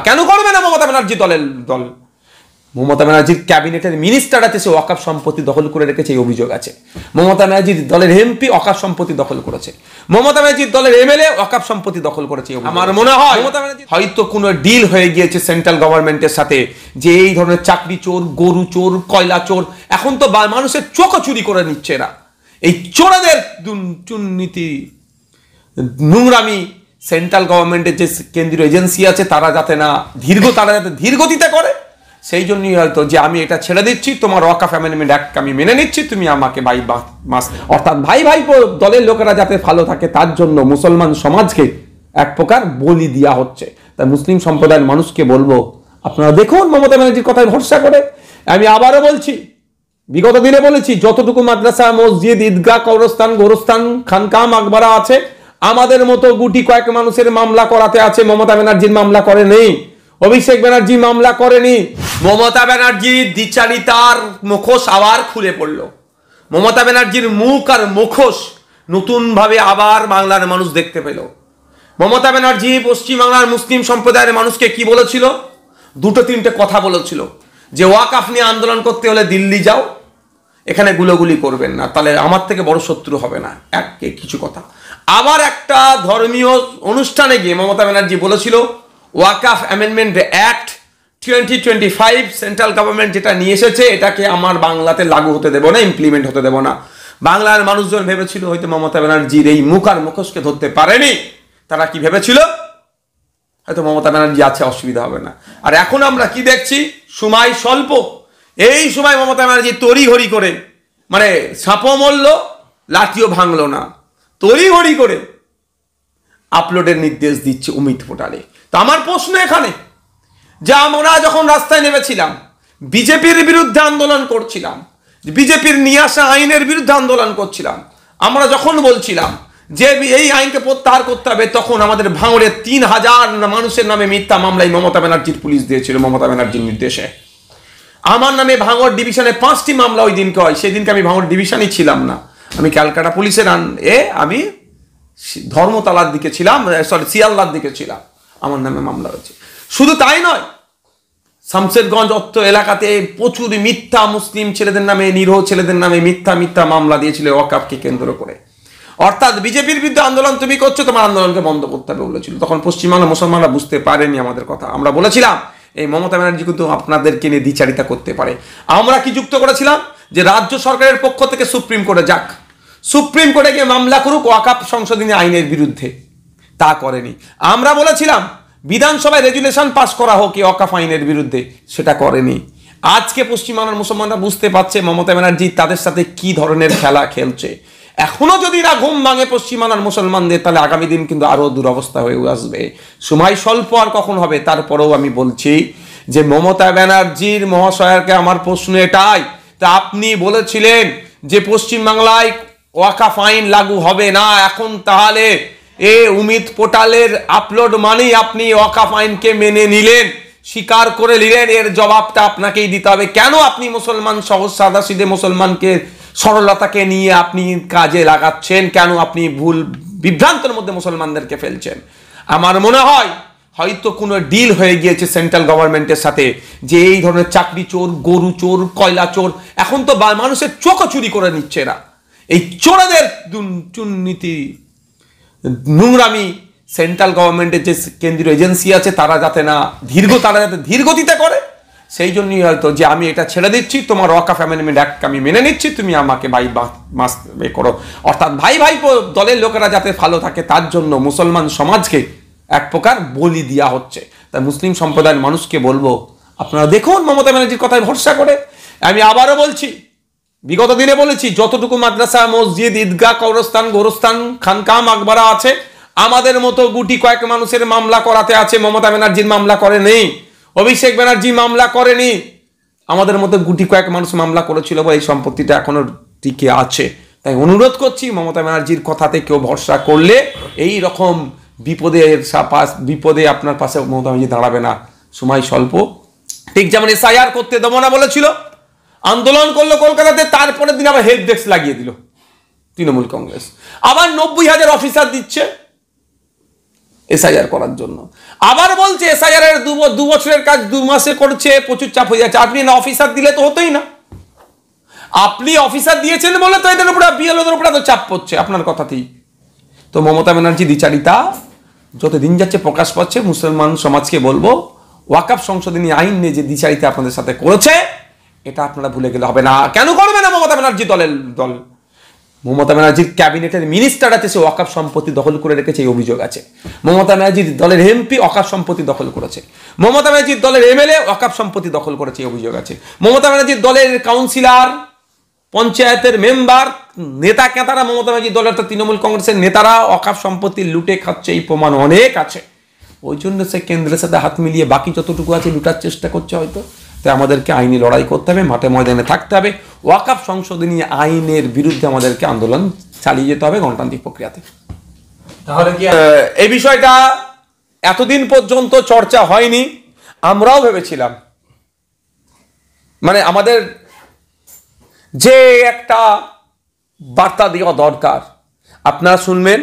কেন করবে না মমতা ব্যানার্জি দল? মমতা ব্যানার্জির ক্যাবিনেটের মিনিস্টার আছে, সে ওয়াকফ সম্পত্তি দখল করে রেখেছে, এই অভিযোগ আছে। মমতা ব্যানার্জির দলের এমপি ওয়াকফ সম্পত্তি দখল করেছে, মমতা ব্যানার্জির দলের এমএলএ ওয়াকফ সম্পত্তি দখল করেছে। আমার মনে হয় মমতা ব্যানার্জি হয়তো কোনো ডিল হয়ে গিয়েছে সেন্ট্রাল গভর্নমেন্টের সাথে, যে এই ধরনের চাকরি চোর, গরু চোর, কয়লা চোর, এখন তো মানুষের চোখও চুরি করে নিচ্ছে এরা। এই চোরাদের দুর্নীতি, নোংরামি সেন্ট্রাল গভর্নমেন্টের যে কেন্দ্রীয় এজেন্সি আছে তারা যাতে ধীর গতিতে করে, সেই জন্যই হয়তো যে আমি এটা ছেড়ে দিচ্ছি, তোমার ওয়াকফ অ্যামেন্ডমেন্ট অ্যাক্ট আমি মেনে নিচ্ছি, তুমি আমাকে অর্থাৎ ভাই দলের লোকেরা যাতে ভালো থাকে তার জন্য মুসলমান সমাজকে এক প্রকার বলি দেওয়া হচ্ছে। তাই মুসলিম সম্প্রদায়ের মানুষকে বলবো, আপনারা দেখুন মমতা ব্যানার্জির কথায় ভরসা করে। আমি আবারও বলছি, বিগত দিনে বলেছি, যতটুকু মাদ্রাসা, মসজিদ, ঈদগাহ, কবরস্থান, গোরস্থান, খানকা, মাকবারা আছে, আমাদের মতো গুটি কয়েক মানুষের মামলা করাতে আছে। মমতা ব্যানার্জির মামলা করে নেই, অভিষেক ব্যানার্জি মামলা করেনি। মমতা ব্যানার্জির দ্বিচারিতার মুখোশ আবার খুলে পড়ল। মমতা ব্যানার্জির মুখ আর মুখোশ নতুন ভাবে আবার বাংলার মানুষ দেখতে পেল। মমতা ব্যানার্জি পশ্চিমবাংলার মুসলিম সম্প্রদায়ের মানুষকে কি বলেছিল? দুটো তিনটে কথা বলেছিল, যে ওয়াকফ নিয়ে আন্দোলন করতে হলে দিল্লি যাও, এখানে গুলোগুলি করবেন না, তাহলে আমার থেকে বড় শত্রু হবে না, কিছু কথা। আবার একটা ধর্মীয় অনুষ্ঠানে গিয়ে মমতা ব্যানার্জি বলেছিল, ওয়াকফ অ্যামেন্ডমেন্ট অ্যাক্ট 2025 সেন্ট্রাল গভর্নমেন্ট যেটা নিয়ে এসেছে, এটাকে আমার বাংলাতে লাগু হতে দেব না, ইমপ্লিমেন্ট হতে দেব না। বাংলার মানুষজন ভেবেছিল হয়তো মমতা ব্যানার্জির এই মুখ আর মুখোশকে ধরতে পারেনি। তারা কি ভেবেছিল? হয়তো মমতা ব্যানার্জি আছে, অসুবিধা হবে না। আর এখন আমরা কি দেখছি? সময় স্বল্প, এই সময় মমতা ব্যানার্জি তড়িঘড়ি করে, মানে সাপও মরল, লাঠিও ভাঙলো না, তড়িঘড়ি করে আপলোডের নির্দেশ দিচ্ছে অমিত পোর্টালে। তো আমার প্রশ্ন এখানে, যে আমরা যখন রাস্তায় নেমেছিলাম, বিজেপির বিরুদ্ধে আন্দোলন করছিলাম, বিজেপির নিয়ে আসা আইনের বিরুদ্ধে আন্দোলন করছিলাম, আমরা যখন বলছিলাম যে এই আইনকে প্রত্যাহার করতে হবে, তখন আমাদের ভাঙড়ে 3000 মানুষের নামে মিথ্যা মামলায় মমতা ব্যানার্জির পুলিশ দিয়েছিল, মমতা ব্যানার্জির নির্দেশে। আমার নামে ভাঙড় ডিভিশনে 5টি মামলা ওই দিনকে হয়। সেদিনকে আমি ভাঙড় ডিভিশনই ছিলাম না, আমি ক্যালকাটা পুলিশের আমি ধর্মতলার দিকে ছিলাম, শিয়ালদার দিকে ছিলাম, আমার নামে মামলা হয়েছে। শুধু তাই নয়, শামশেরগঞ্জ অত্ত এলাকাতে প্রচুর মিথ্যা মুসলিম ছেলেদের নামে, নিরীহ ছেলেদের নামে মিথ্যা মামলা দিয়েছিল ওয়াকফকে কেন্দ্র করে। অর্থাৎ বিজেপির বিরুদ্ধে আন্দোলন তুমি করছো, তোমার আন্দোলনকে বন্ধ করতে হবে বলেছিল। তখন পশ্চিমবাংলার মুসলমানরা বুঝতে পারেনি আমাদের কথা। আমরা বলেছিলাম এই মমতা ব্যানার্জি কিন্তু আপনাদেরকে নিয়ে দ্বিচারিতা করতে পারে। আমরা কি যুক্ত করেছিলাম, যে রাজ্য সরকারের পক্ষ থেকে সুপ্রিম কোর্টে যাক, সুপ্রিম কোর্টে গিয়ে মামলা করুক ওয়াকফ সংশোধনী আইনের বিরুদ্ধে। তা করেনি। আমরা বলেছিলাম বিধানসভায় রেজুলেশন পাস করা হোক ওয়াকফ আইনের বিরুদ্ধে, সেটা করেনি। আজকে পশ্চিমবাংলার মুসলমানরা বুঝতে পারছে মমতা ব্যানার্জি তাদের সাথে কি ধরনের খেলা খেলছে। এখনো যদি না ঘুম ভাঙে পশ্চিমবাংলার মুসলমানদের, তাহলে আগামী দিন কিন্তু আরো দুরবস্থা হয়ে আসবে। সময় স্বল্প আর কখন হবে। তারপরেও আমি বলছি যে মমতা ব্যানার্জির মহাশয়কে আমার প্রশ্ন এটাই, তা আপনি বলেছিলেন যে পশ্চিমবাংলায় ওয়াকফ আইন লাগু হবে না, এখন তাহলে অমিত পোর্টালের আপলোড মানেই আপনি ওয়াকফ আইনকে মেনে নিলেন, স্বীকার করে নিলেন। এর জবাবটা আপনাকেই দিতে হবে। কেন আপনি মুসলমান সহজ সাদাসিধে মুসলমানকে সরলতাকে নিয়ে আপনি কাজে লাগাচ্ছেন? কেন আপনি ভুল বিভ্রান্তের মধ্যে মুসলমানদেরকে ফেলছেন? আমার মনে হয় হয়তো কোনো ডিল হয়ে গিয়েছে সেন্ট্রাল গভর্নমেন্টের সাথে, যে এই ধরনের চাকরি চোর, গরু চোর, কয়লা চোর, এখন তো মানুষের চোখও চুরি করে নিচ্ছে এরা। এই চোরাদের দুর্নীতি, নোংরামি সেন্ট্রাল গভর্নমেন্টের যে কেন্দ্রীয় এজেন্সি আছে তারা যাতে ধীর গতিতে করে, সেই জন্যই হয়তো যে আমি এটা ছেড়ে দিচ্ছি, তোমার ওয়াকফ অ্যামেন্ডমেন্ট অ্যাক্ট আমি মেনে নিচ্ছি, তুমি আমাকে করো। অর্থাৎ ভাই দলের লোকেরা যাতে ভালো থাকে তার জন্য মুসলমান সমাজকে এক প্রকার বলি দেওয়া হচ্ছে। তাই মুসলিম সম্প্রদায়ের মানুষকে বলবো, আপনারা দেখুন মমতা ব্যানার্জির কথায় ভরসা করে। আমি আবারও বলছি, বিগত দিনে বলেছি, যতটুকু মাদ্রাসা, মসজিদ, ঈদগাহ, কবরস্থান, গোরস্থান, খানকা, মাকবারা আছে, আমাদের মতো গুটি কয়েক মানুষের মামলা করাতে আছে। মমতা ব্যানার্জির মামলা করে নেই, অভিষেক ব্যানার্জি মামলা করেনি, আমাদের মতো গুটি কয়েক মানুষ মামলা করেছিল বলে এই সম্পত্তিটা এখনো টিকে আছে। তাই অনুরোধ করছি, মমতা ব্যানার্জির কথাতে কেউ ভরসা করলে এই রকম বিপদে আপনার পাশে মমতা ব্যানার্জি দাঁড়াবে না। সময় স্বল্প। ঠিক যেমন এসআইআর করতে দেবো না বলেছিল, আন্দোলন করলো কলকাতাতে, তারপরের দিন আবার হেল্প ডেস্ক লাগিয়ে দিল তৃণমূল কংগ্রেস, আবার 90,000 অফিসার দিচ্ছে। এসআইআর করার জন্য। আবার বলছে এসআইআর এর 2 বছরের কাজ 2 মাসে করছে, প্রচুর চাপ হয়ে যাচ্ছে। আপনি না অফিসার দিলে তো হতোই না, আপনি অফিসার দিয়েছেন বলে তো এদের উপরে বিএলওদের উপরে তো চাপ পড়ছে আপনার কথাতেই। তো মমতা ব্যানার্জি দ্বিচারিতা যত দিন যাচ্ছে প্রকাশ পাচ্ছে। মুসলমান সমাজকে বলবো, ওয়াকফ সংশোধনী আইন নিয়ে যে দ্বিচারিতা আপনাদের সাথে করেছে, এটা আপনারা ভুলে গেলে হবে না। কেন করবে না মমতা ব্যানার্জি দল? মমতা ব্যানার্জির ক্যাবিনেটের মিনিস্টার আছে, সে ওয়াকফ সম্পত্তি দখল করে রেখেছে, এই অভিযোগ আছে। মমতা ব্যানার্জির দলের এমপি ওয়াকফ সম্পত্তি দখল করেছে। মমতা ব্যানার্জির দলের এমএলএ ওয়াকফ সম্পত্তি দখল করেছে, এই অভিযোগ আছে। মমতা ব্যানার্জির দলের কাউন্সিলর, পঞ্চায়েতের মেম্বার, নেতা কেতারা, মমতা ব্যানার্জির দলের তৃণমূল কংগ্রেসের নেতারা ওয়াকফ সম্পত্তি লুটে খাচ্ছে, এই প্রমাণ অনেক আছে। ওই জন্য সে কেন্দ্রের সাথে হাত মিলিয়ে বাকি যতটুকু আছে লুটার চেষ্টা করছে হয়তো। তাই আমাদেরকে আইনি লড়াই করতে হবে, মাঠে ময়দানে থাকতে হবে। ওয়াকফ সংশোধনী আইনের বিরুদ্ধে আমাদেরকে আন্দোলন চালিয়ে যেতে হবে গণতান্ত্রিক প্রক্রিয়াতে। তাহলে কি এই বিষয়টা এতদিন পর্যন্ত চর্চা হয়নি? আমরাও ভেবেছিলাম মানে আমাদের যে একটা বার্তা দেওয়া দরকার, আপনারা শুনবেন,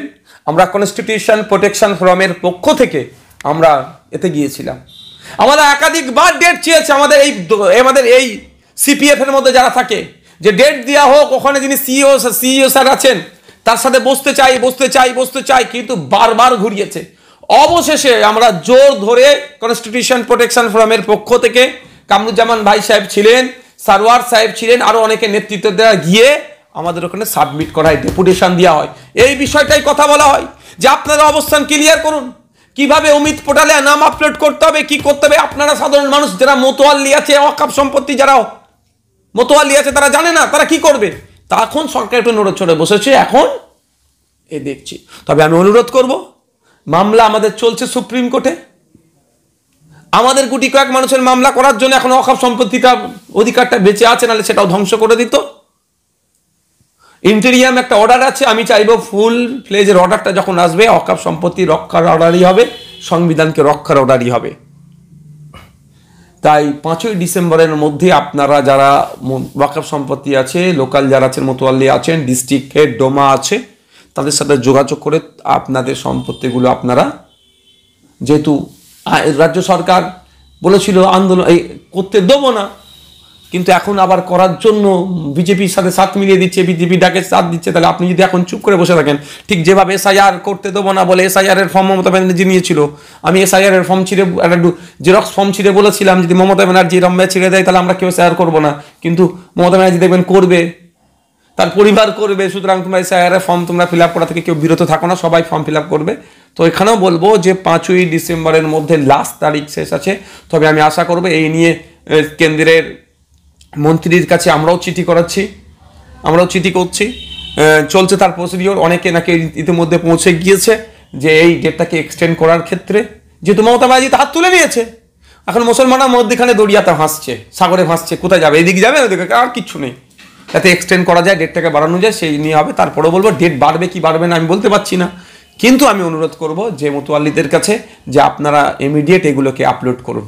আমরা কনস্টিটিউশন প্রোটেকশন ফোরামের পক্ষ থেকে আমরা এতে গিয়েছিলাম। আমাদের একাধিকবার ডেট চেয়েছে আমাদের এই সিপিএফ এর মধ্যে যারা থাকে, যে ডেট দেওয়া হোক, ওখানে যিনি সিইও স্যার আছেন তার সাথে বসতে চাই, কিন্তু বারবার ঘুরিয়েছে। অবশেষে আমরা জোর ধরে কনস্টিটিউশন প্রোটেকশন ফোরামের পক্ষ থেকে কামরুজ্জামান ভাই সাহেব ছিলেন, সারওয়ার সাহেব ছিলেন, আরো অনেকে নেতৃত্ব দেওয়া গিয়ে আমাদের ওখানে সাবমিট করা হয়, ডেপুটেশন দেওয়া হয়। এই বিষয়টাই কথা বলা হয় যে আপনারা অবস্থান ক্লিয়ার করুন, কিভাবে অমিত পোর্টালে নাম আপলোড করতে হবে, কি করতে হবে। আপনারা সাধারণ মানুষ যারা মোতোয়াল্লি আছে, ওয়াকফ সম্পত্তি যারা মোতোয়াল্লি আছে, তারা জানে না তারা কি করবে। তখন সরকার একটু নড়ে চড়ে বসেছে, এখন এ দেখছি। তবে আমি অনুরোধ করব, মামলা আমাদের চলছে সুপ্রিম কোর্টে, আমাদের গুটি কয়েক মানুষের মামলা করার জন্য এখন ওয়াকফ সম্পত্তিটা অধিকারটা বেঁচে আছে, নাহলে সেটাও ধ্বংস করে দিত। ইন্টেরিয়াম একটা অর্ডার আছে, আমি চাইবো ফুল ফ্লেজের অর্ডারটা যখন আসবে, ওয়াকফ সম্পত্তি রক্ষার অর্ডারই হবে, সংবিধানকে রক্ষার অর্ডারই হবে। তাই 5ই ডিসেম্বরের মধ্যে আপনারা যারা ওয়াকফ সম্পত্তি আছে, লোকাল যারা আছেন, মোতোয়াল্লি আছেন, ডিস্ট্রিক্ট হেড ডোমা আছে, তাদের সাথে যোগাযোগ করে আপনাদের সম্পত্তিগুলো আপনারা, যেহেতু রাজ্য সরকার বলেছিল আন্দোলন করতে দেবো না, কিন্তু এখন আবার করার জন্য বিজেপির সাথে সাথ মিলিয়ে দিচ্ছে, বিজেপি ডাকে সাথ দিচ্ছে। তাহলে আপনি যদি এখন চুপ করে বসে থাকেন, ঠিক যেভাবে এসআইআর করতে দেবো না বলে এসআইআর এর ফর্ম মমতা ব্যানার্জি নিয়েছিল, আমি এসআইআর এর ফর্ম ছিঁড়ে জেরক্স ফর্ম ছিঁড়ে বলেছিলাম যদি মমতা ব্যানার্জি রম্যা ছিঁড়ে দেয় তাহলে আমরা কেউ এসআইআর করবো না, কিন্তু মমতা ব্যানার্জি দেখবেন করবে, তার পরিবার করবে। সুতরাং তোমরা এসআইআর এর ফর্ম তোমরা ফিল আপ করা থেকে কেউ বিরত থাকো না, সবাই ফর্ম ফিল আপ করবে। তো এখানেও বলবো যে 5ই ডিসেম্বরের মধ্যে লাস্ট তারিখ শেষ আছে। তবে আমি আশা করবো এই নিয়ে কেন্দ্রের মন্ত্রীর কাছে আমরাও চিঠি করছি, চলছে তার প্রসিডিওর। অনেকে নাকি ইতিমধ্যে পৌঁছে গিয়েছে যে এই ডেটটাকে এক্সটেন্ড করার ক্ষেত্রে, যেহেতু মমতা ব্যানার্জি হাত তুলে নিয়েছে, এখন মুসলমানরা মধ্যখানে দরিয়াতে ভাসছে, সাগরে ভাসছে, কোথায় যাবে, এদিকে যাবে ওদিকে, আর কিচ্ছু নেই। যাতে এক্সটেন্ড করা যায়, ডেটটাকে বাড়ানো যায়, সেই নিয়ে হবে। তারপরেও বলবো ডেট বাড়বে কি বাড়বে না আমি বলতে পারছি না, কিন্তু আমি অনুরোধ করব যে মোতোয়াল্লিদের কাছে যে আপনারা ইমিডিয়েট এগুলোকে আপলোড করুন।